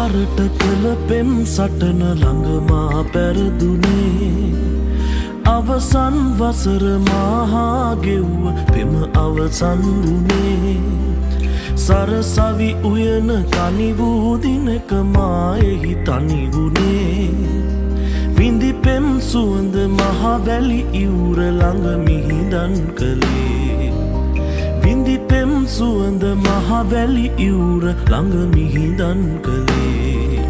වරට කළ පෙම් සටන ළඟමා පැරදුනේ අවසන් වසර මහා ගෙව්ව පෙම අවසන් වුණේ සරසවි උයන තනි වූ දිනක මා එහි තනි වුණේ විඳි පෙම් සුවඳ මහවැලි ඉවුර ළඟ මිහිදන් කළේ විඳි පෙම් සුවඳ මහවැලි ඉවුර ළඟ මිහිදන් කළේ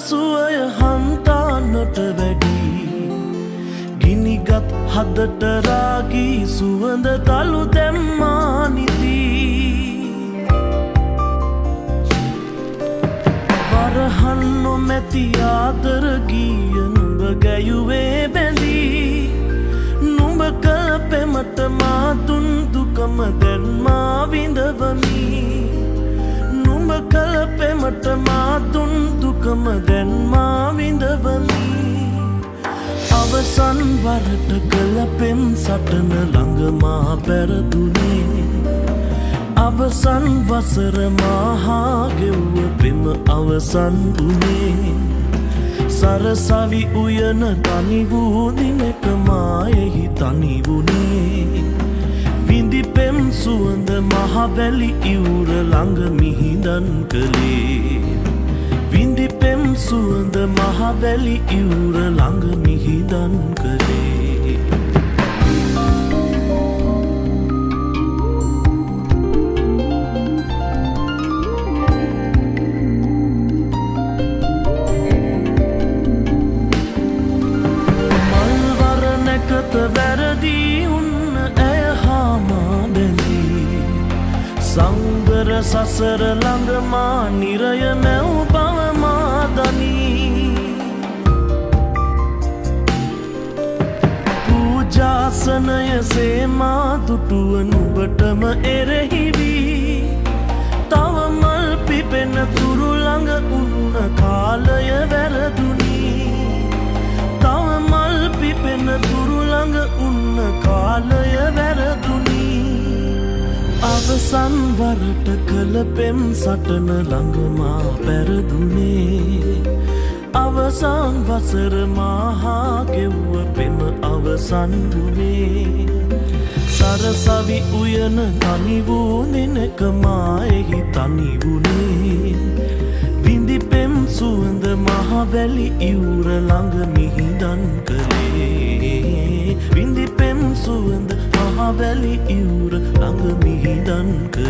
සුවය හන්තාන්නට වැඩි ගිනිගත් හදට රාගී සුවඳ තලු දැම්මා නිති වරහන් නොමැති ආදර ගීය නුඹ ගැයුවේ බැඳී නුඹ කළ පෙමට මා දුන් දුකම දැන් මා විඳවමි නුඹ කළ පෙමට මා දුන් දුකම දැන් මා විඳවමි අවසන් වරට කළ පෙම් සටන ළඟ මා පැරදුනේ අවසන් වසර මහා ගෙව්ව පෙම අවසන් වුණේ සරසවි උයන තනි වූ දිනක මා එහි තනි වුණේ විඳි පෙම් සුවඳ මහවැලි ඉවුර ළඟ මිහිදන් කළේ විඳි පෙම් සුවඳ මහවැලි ඉවුර ළඟ මිහිදන් කළේ මල්වර නැකත වැරදී උන්න ඇය හාමා බැඳී සංගර සසර ළඟ මා නිරය මැව් බව මා දනී පූජාසනය සේමා දුටුව නුඹටම එරෙහිවී තව මල් පිපෙන තුරු ළඟ උන්න කාලය වැරදුනී තව මල් පිපෙන තුරු ළඟ උන්න කාලය වැරදුනී අවසන් වරට කළ පෙම් සටන ළඟ මා පැරදුනේ අවසන් වසර මහා ගෙව්ව පෙම අවසන් වුණේ සරසවි උයන තනි වූ දිනක මා එහි තනි වුණේ විඳි පෙම් සුවඳ මහවැලි ඉවුර ළඟ මිහිදන් කළේ විඳි පෙම් සුවඳ මහවැලි ඉවුර ළඟ මිහිදන් කළේ